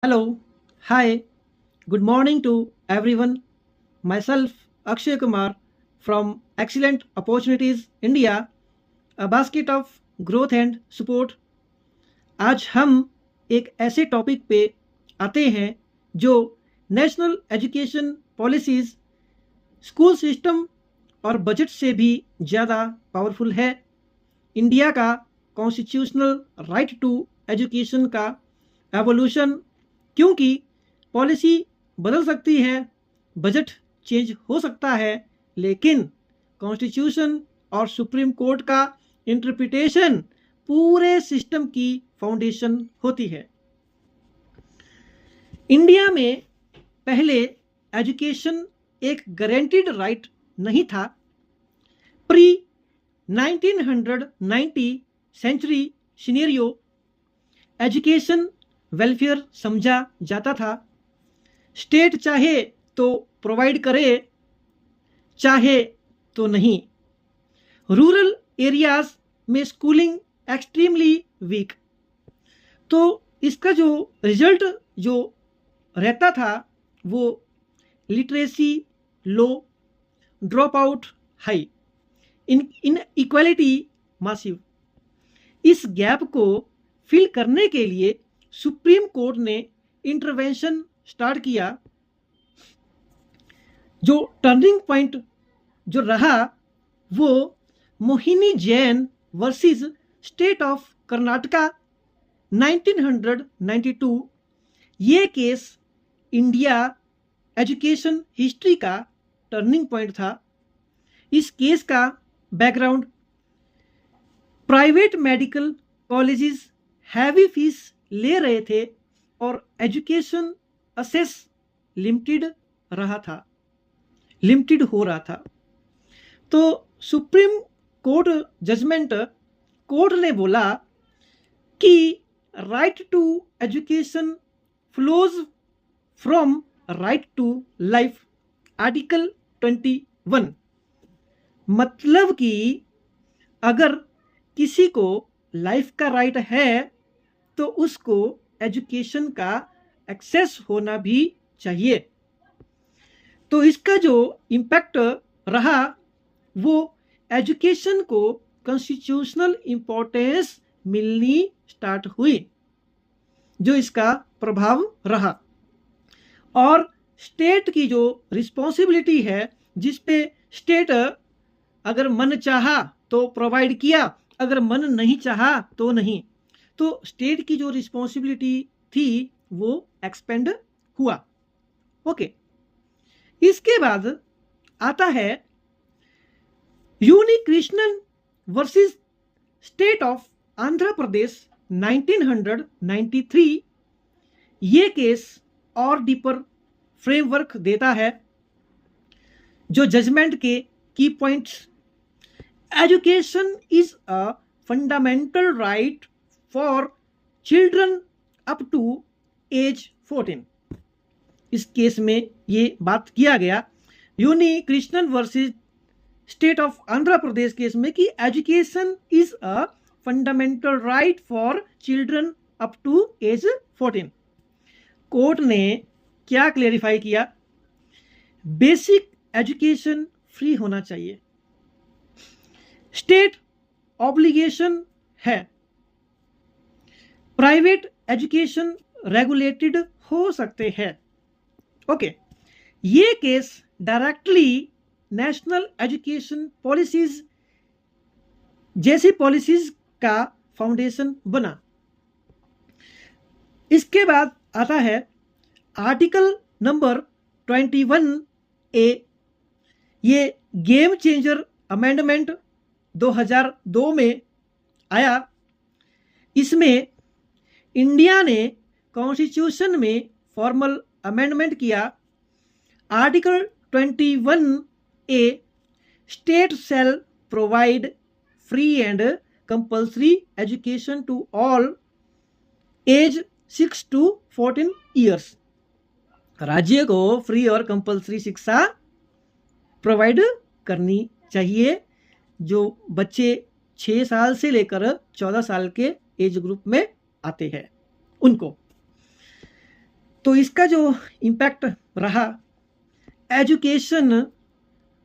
Hello, hi, good morning to everyone. Myself, Akshay Kumar from Excellent Opportunities India, a basket of growth and support. आज हम एक ऐसे topic पे आते हैं जो national education policies, school system और बजट से भी ज़्यादा पावरफुल है। इंडिया का कॉन्स्टिट्यूशनल राइट टू एजुकेशन का एवोल्यूशन, क्योंकि पॉलिसी बदल सकती है, बजट चेंज हो सकता है, लेकिन कॉन्स्टिट्यूशन और सुप्रीम कोर्ट का इंटरप्रिटेशन पूरे सिस्टम की फाउंडेशन होती है। इंडिया में पहले एजुकेशन एक गारंटीड राइट नहीं था। Pre 1990 century scenario education welfare समझा जाता था। स्टेट चाहे तो प्रोवाइड करे, चाहे तो नहीं। रूरल एरियाज में स्कूलिंग एक्सट्रीमली वीक, तो इसका जो रिजल्ट जो रहता था वो लिटरेसी लो, ड्रॉप आउट हाई, इन इक्वालिटी मासिव। इस गैप को फिल करने के लिए सुप्रीम कोर्ट ने इंटरवेंशन स्टार्ट किया। जो टर्निंग पॉइंट जो रहा वो Mohini Jain versus state of Karnataka 1992। ये केस इंडिया एजुकेशन हिस्ट्री का टर्निंग पॉइंट था। इस केस का background, private medical colleges heavy fees ले रहे थे और एजुकेशन असेस लिमिटेड हो रहा था। तो सुप्रीम कोर्ट जजमेंट, कोर्ट ने बोला कि right to education flows from right to life, article 21। मतलब कि अगर किसी को लाइफ का राइट है तो उसको एजुकेशन का एक्सेस होना भी चाहिए। तो इसका जो इम्पैक्ट रहा वो एजुकेशन को कॉन्स्टिट्यूशनल इम्पोर्टेंस मिलनी स्टार्ट हुई, जो इसका प्रभाव रहा। और स्टेट की जो रिस्पॉन्सिबिलिटी है, जिस पे स्टेट अगर मन चाहा तो प्रोवाइड किया, अगर मन नहीं चाहा तो नहीं। तो स्टेट की जो रिस्पॉन्सिबिलिटी थी वो एक्सपेंड हुआ। ओके, इसके बाद आता है यूनिकृष्णन वर्सेस स्टेट ऑफ आंध्र प्रदेश 1993। ये केस और डीपर फ्रेमवर्क देता है। जो जजमेंट के की points, education is a fundamental right for children up to age 14। इस केस में ये बात किया गया Unni Krishnan versus state of Andhra Pradesh case में कि education is a fundamental right for children up to age 14। Court ने क्या क्लेरिफाई किया? बेसिक एजुकेशन फ्री होना चाहिए, स्टेट ऑब्लिगेशन है, प्राइवेट एजुकेशन रेगुलेटेड हो सकते हैं। ओके, ये case directly national education policies जैसी पॉलिसीज का फाउंडेशन बना। इसके बाद आता है आर्टिकल नंबर 21A। ये गेम चेंजर अमेंडमेंट 2002 में आया। इसमें इंडिया ने कॉन्स्टिट्यूशन में फॉर्मल अमेंडमेंट किया। Article 21A, state shall provide free and compulsory education to all age 6 to 14 years. राज्य को फ्री और कंपल्सरी शिक्षा प्रोवाइड करनी चाहिए जो बच्चे 6 साल से लेकर 14 साल के एज ग्रुप में आते हैं उनको। तो इसका जो इम्पैक्ट रहा, एजुकेशन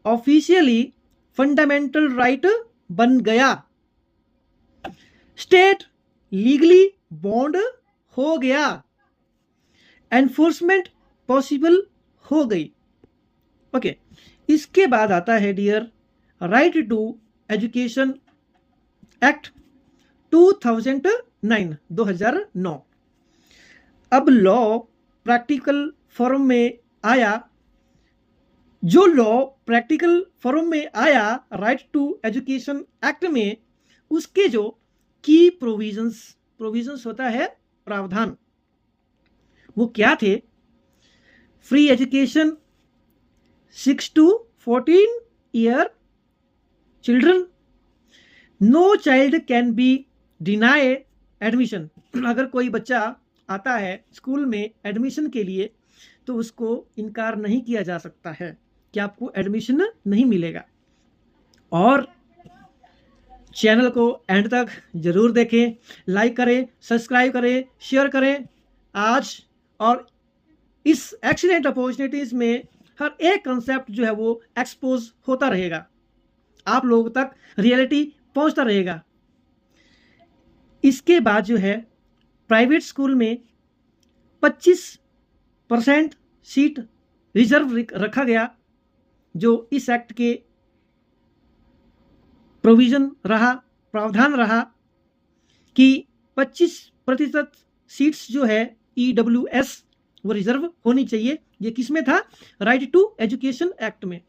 ऑफिशियली फंडामेंटल राइट बन गया, स्टेट लीगली बॉन्ड हो गया, एनफोर्समेंट पॉसिबल हो गई। ओके, इसके बाद आता है dear right to education act 2009। अब लॉ प्रैक्टिकल फॉर्म में आया। जो लॉ प्रैक्टिकल फॉर्म में आया राइट टू एजुकेशन एक्ट में, उसके जो की प्रोविजंस होता है प्रावधान, वो क्या थे? Free education 6 to 14 year children, no child can be denied admission. अगर कोई बच्चा आता है स्कूल में एडमिशन के लिए तो उसको इनकार नहीं किया जा सकता है कि आपको एडमिशन नहीं मिलेगा। और चैनल को एंड तक जरूर देखें, लाइक करें, सब्सक्राइब करें, शेयर करें। आज और इस एक्सीलेंट अपॉर्चुनिटीज में हर एक कंसेप्ट जो है वो एक्सपोज होता रहेगा, आप लोगों तक रियलिटी पहुंचता रहेगा। इसके बाद जो है प्राइवेट स्कूल में 25% सीट रिजर्व रखा गया, जो इस एक्ट के प्रोविजन रहा, प्रावधान रहा कि 25% सीट्स जो है EWS वो रिजर्व होनी चाहिए। ये किस में था? राइट टू एजुकेशन एक्ट में।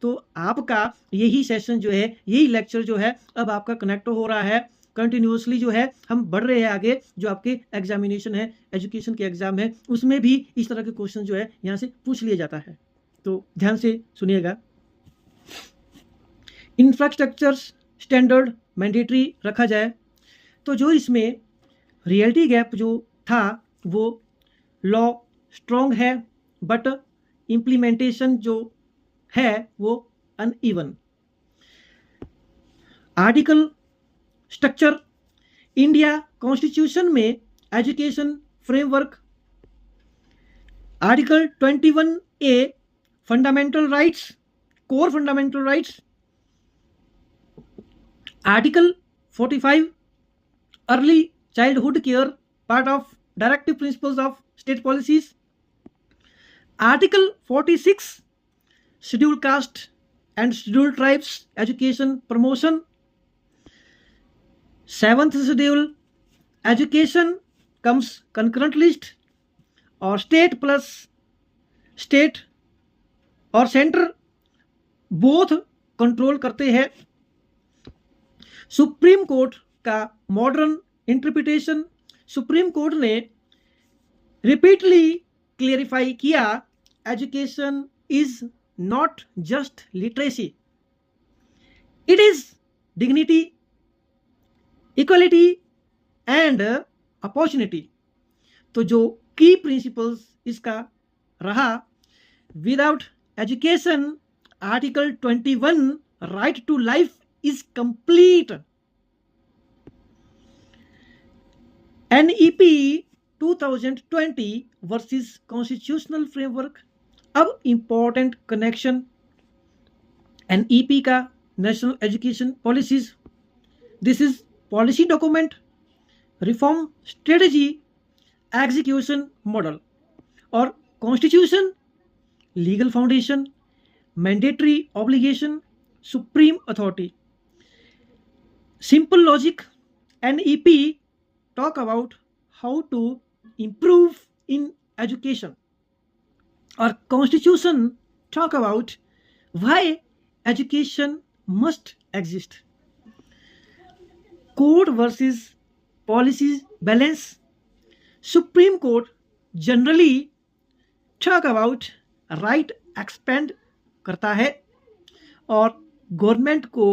तो आपका यही सेशन जो है, यही लेक्चर जो है अब आपका कनेक्ट हो रहा है कंटिन्यूसली, जो है हम बढ़ रहे हैं आगे। जो आपके एग्जामिनेशन है, एजुकेशन के एग्जाम है, उसमें भी इस तरह के क्वेश्चन जो है यहाँ से पूछ लिया जाता है। तो ध्यान से सुनिएगा। इंफ्रास्ट्रक्चर स्टैंडर्ड मैंडेटरी रखा जाए, तो जो इसमें रियलिटी गैप जो था वो लॉ स्ट्रॉन्ग है बट इम्प्लीमेंटेशन जो है वो uneven. Article structure, India constitution में education framework, article 21A fundamental rights, core fundamental rights, article 45 early childhood care, part of directive principles of state policies, article 46 schedule caste and schedule tribes education promotion, 7th schedule education comes concurrent list, और state plus state और centre both control करते हैं। Supreme court का modern interpretation, supreme court ने repeatedly clarify किया, education is not just literacy, it is dignity, equality and opportunity. तो जो की प्रिंसिपल्स इसका रहा, without education article 21 right to life is complete. NEP 2020 versus constitutional framework. अब important connection NEP का national education policies, this is policy document, reform strategy, execution model, और constitution legal foundation, mandatory obligation, supreme authority. Simple logic, NEP talk about how to improve in education, or constitution talk about why education must exist. Code versus policies balance, Supreme Court generally talk about right expand करता है और government को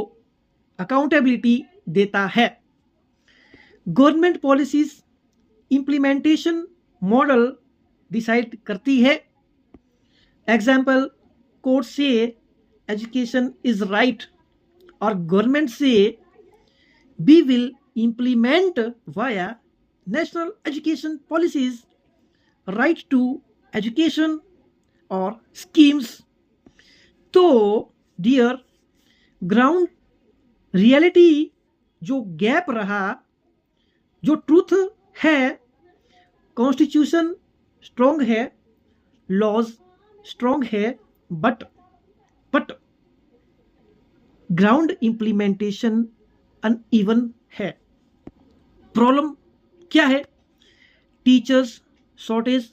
accountability देता है। Government policies implementation model decide करती है। Example, court से education is right और गवर्नमेंट से we will implement via national education policies right to education और स्कीम्स। तो डियर, ग्राउंड रियलिटी जो गैप रहा, जो ट्रूथ है, कॉन्स्टिट्यूशन स्ट्रॉन्ग है, लॉज स्ट्रॉन्ग है, बट ग्राउंड इम्प्लीमेंटेशन अनइवन है। प्रॉब्लम क्या है? Teachers shortage,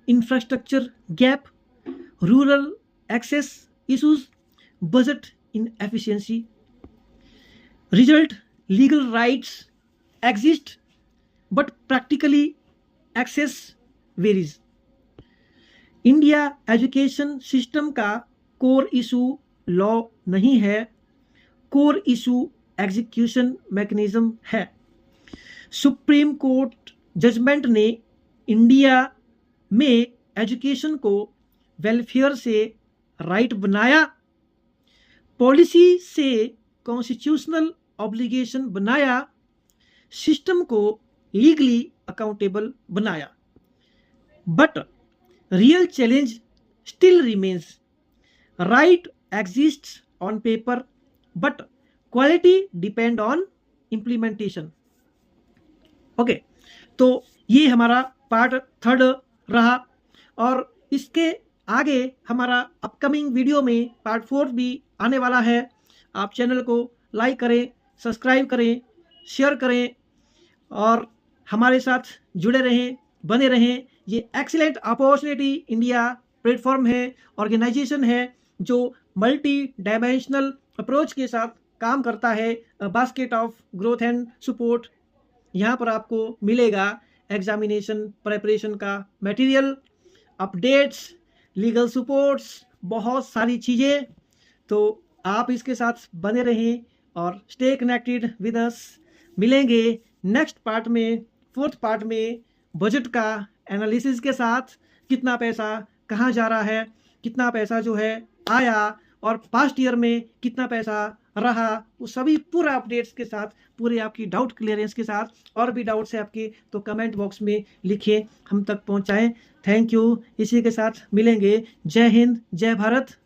infrastructure gap, rural access issues, budget inefficiency. Result, legal rights exist but practically access varies. India education system का core issue law नहीं है, core issue execution mechanism है। Supreme court judgment ने India में education को welfare से right बनाया, policy से कॉन्स्टिट्यूशनल ऑब्लिगेशन बनाया, सिस्टम को लीगली अकाउंटेबल बनाया। But real challenge still remains. Right exists on paper but quality depend on implementation. Okay, तो ये हमारा पार्ट 3 रहा, और इसके आगे हमारा अपकमिंग वीडियो में पार्ट 4 भी आने वाला है। आप चैनल को लाइक करें, सब्सक्राइब करें, शेयर करें और हमारे साथ जुड़े रहें, बने रहें। ये एक्सीलेंट अपॉर्चुनिटी इंडिया प्लेटफॉर्म है, ऑर्गेनाइजेशन है जो मल्टी डायमेंशनल अप्रोच के साथ काम करता है। Basket of growth and support. यहाँ पर आपको मिलेगा एग्जामिनेशन प्रिपरेशन का मटेरियल, अपडेट्स, लीगल सपोर्ट्स, बहुत सारी चीज़ें। तो आप इसके साथ बने रहें और स्टे कनेक्टेड विद अस। मिलेंगे नेक्स्ट पार्ट में, 4th पार्ट में, बजट का एनालिसिस के साथ। कितना पैसा कहाँ जा रहा है, कितना पैसा जो है आया, और पास्ट ईयर में कितना पैसा रहा, वो सभी पूरा अपडेट्स के साथ, पूरे आपकी डाउट क्लियरेंस के साथ। और भी डाउट्स है आपके तो कमेंट बॉक्स में लिखिए, हम तक पहुंचाएं। Thank you. इसी के साथ मिलेंगे। जय हिंद, जय भारत।